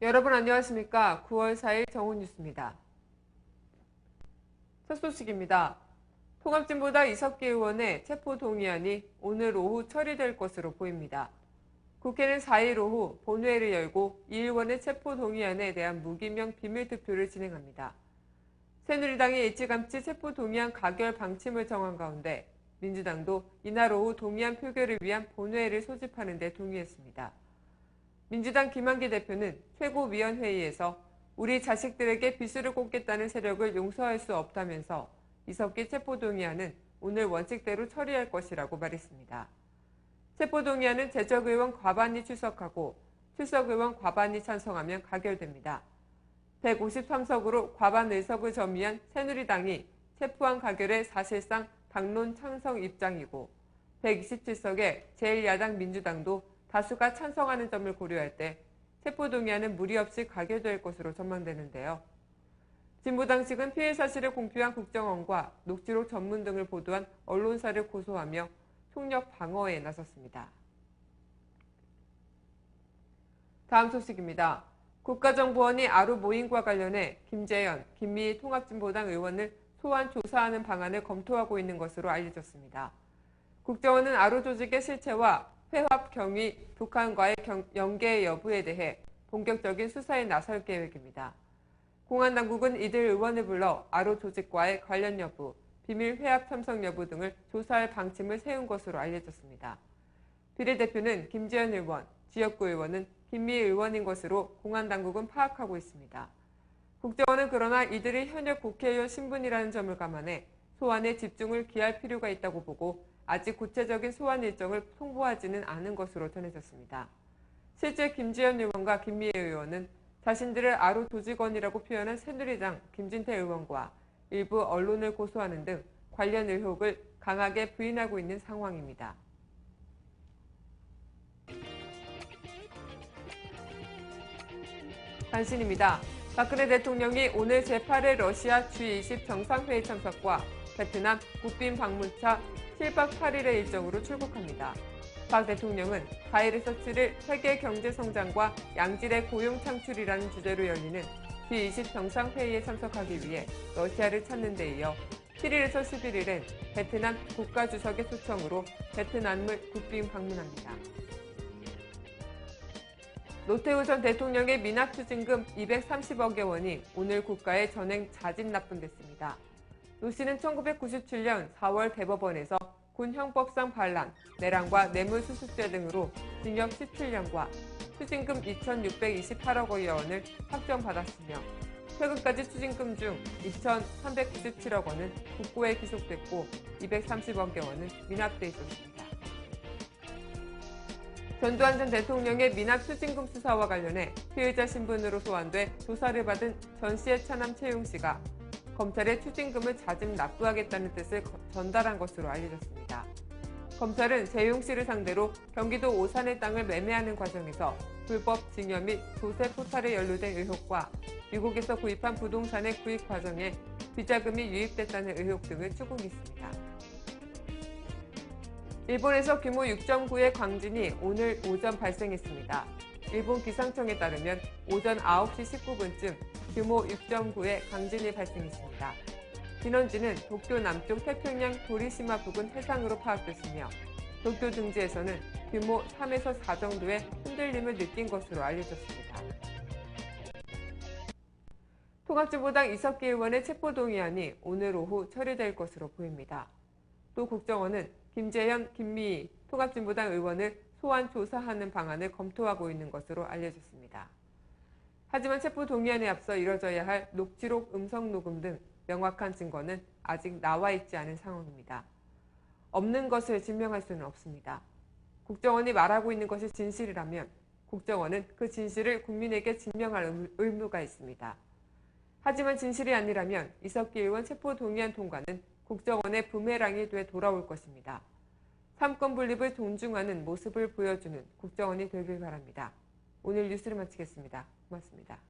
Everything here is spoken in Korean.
여러분 안녕하십니까? 9월 4일 정오 뉴스입니다. 첫 소식입니다. 통합진보당 이석기 의원의 체포동의안이 오늘 오후 처리될 것으로 보입니다. 국회는 4일 오후 본회의를 열고 이 의원의 체포동의안에 대한 무기명 비밀투표를 진행합니다. 새누리당이 일찌감치 체포동의안 가결 방침을 정한 가운데 민주당도 이날 오후 동의안 표결을 위한 본회의를 소집하는 데 동의했습니다. 민주당 김한기 대표는 최고위원회의에서 우리 자식들에게 빚을 꽂겠다는 세력을 용서할 수 없다면서 이석기 체포동의안은 오늘 원칙대로 처리할 것이라고 말했습니다. 체포동의안은 재적의원 과반이 출석하고 출석의원 과반이 찬성하면 가결됩니다. 153석으로 과반 의석을 점유한 새누리당이 체포안 가결에 사실상 당론 찬성 입장이고 127석의 제1야당 민주당도 다수가 찬성하는 점을 고려할 때 체포동의안은 무리 없이 가결될 것으로 전망되는데요. 진보당 측은 피해 사실을 공표한 국정원과 녹취록 전문 등을 보도한 언론사를 고소하며 폭력 방어에 나섰습니다. 다음 소식입니다. 국가정보원이 아루 모임과 관련해 김재현, 김미희 통합진보당 의원을 소환 조사하는 방안을 검토하고 있는 것으로 알려졌습니다. 국정원은 아루 조직의 실체와 회합 경위, 북한과의 연계 여부에 대해 본격적인 수사에 나설 계획입니다. 공안당국은 이들 의원을 불러 아루 조직과의 관련 여부, 비밀 회합 참석 여부 등을 조사할 방침을 세운 것으로 알려졌습니다. 비례대표는 김재현 의원, 지역구 의원은 김미희 의원인 것으로 공안당국은 파악하고 있습니다. 국정원은 그러나 이들이 현역 국회의원 신분이라는 점을 감안해 소환에 집중을 기할 필요가 있다고 보고 아직 구체적인 소환 일정을 통보하지는 않은 것으로 전해졌습니다. 실제 김재현 의원과 김미애 의원은 자신들을 아루 조직원이라고 표현한 새누리당 김진태 의원과 일부 언론을 고소하는 등 관련 의혹을 강하게 부인하고 있는 상황입니다. 단신입니다. 박근혜 대통령이 오늘 제8회 러시아 G20 정상회의 참석과 베트남 국빈 방문차 7박 8일의 일정으로 출국합니다. 박 대통령은 4일에서 7일 세계 경제 성장과 양질의 고용 창출이라는 주제로 열리는 G20 정상회의에 참석하기 위해 러시아를 찾는 데 이어 7일에서 11일엔 베트남 국가주석의 초청으로 베트남을 국빈 방문합니다. 노태우 전 대통령의 미납추징금 230억여 원이 오늘 국가에 전액 자진 납분됐습니다. 노 씨는 1997년 4월 대법원에서 군 형법상 반란, 내란과 뇌물수수죄 등으로 징역 17년과 추징금 2,628억여 원을 확정받았으며 최근까지 추징금 중 2,397억 원은 국고에 기속됐고 230억여 원은 미납돼 있었습니다. 전두환 전 대통령의 미납 추징금 수사와 관련해 피의자 신분으로 소환돼 조사를 받은 전 씨의 차남 최용 씨가 검찰에 추징금을 자진 납부하겠다는 뜻을 전달한 것으로 알려졌습니다. 검찰은 재용 씨를 상대로 경기도 오산의 땅을 매매하는 과정에서 불법 증여 및 조세 포탈에 연루된 의혹과 미국에서 구입한 부동산의 구입 과정에 비자금이 유입됐다는 의혹 등을 추궁했습니다. 일본에서 규모 6.9의 강진이 오늘 오전 발생했습니다. 일본 기상청에 따르면 오전 9시 19분쯤 규모 6.9의 강진이 발생했습니다. 진원지는 도쿄 남쪽 태평양 도리시마 부근 해상으로 파악됐으며 도쿄 등지에서는 규모 3에서 4 정도의 흔들림을 느낀 것으로 알려졌습니다. 통합진보당 이석기 의원의 체포동의안이 오늘 오후 처리될 것으로 보입니다. 또 국정원은 김재현, 김미희 통합진보당 의원을 소환 조사하는 방안을 검토하고 있는 것으로 알려졌습니다. 하지만 체포동의안에 앞서 이뤄져야 할 녹취록 음성 녹음 등 명확한 증거는 아직 나와 있지 않은 상황입니다. 없는 것을 증명할 수는 없습니다. 국정원이 말하고 있는 것이 진실이라면 국정원은 그 진실을 국민에게 증명할 의무가 있습니다. 하지만 진실이 아니라면 이석기 의원 체포동의안 통과는 국정원의 부메랑이 돼 돌아올 것입니다. 삼권 분립을 존중하는 모습을 보여주는 국정원이 되길 바랍니다. 오늘 뉴스를 마치겠습니다. 고맙습니다.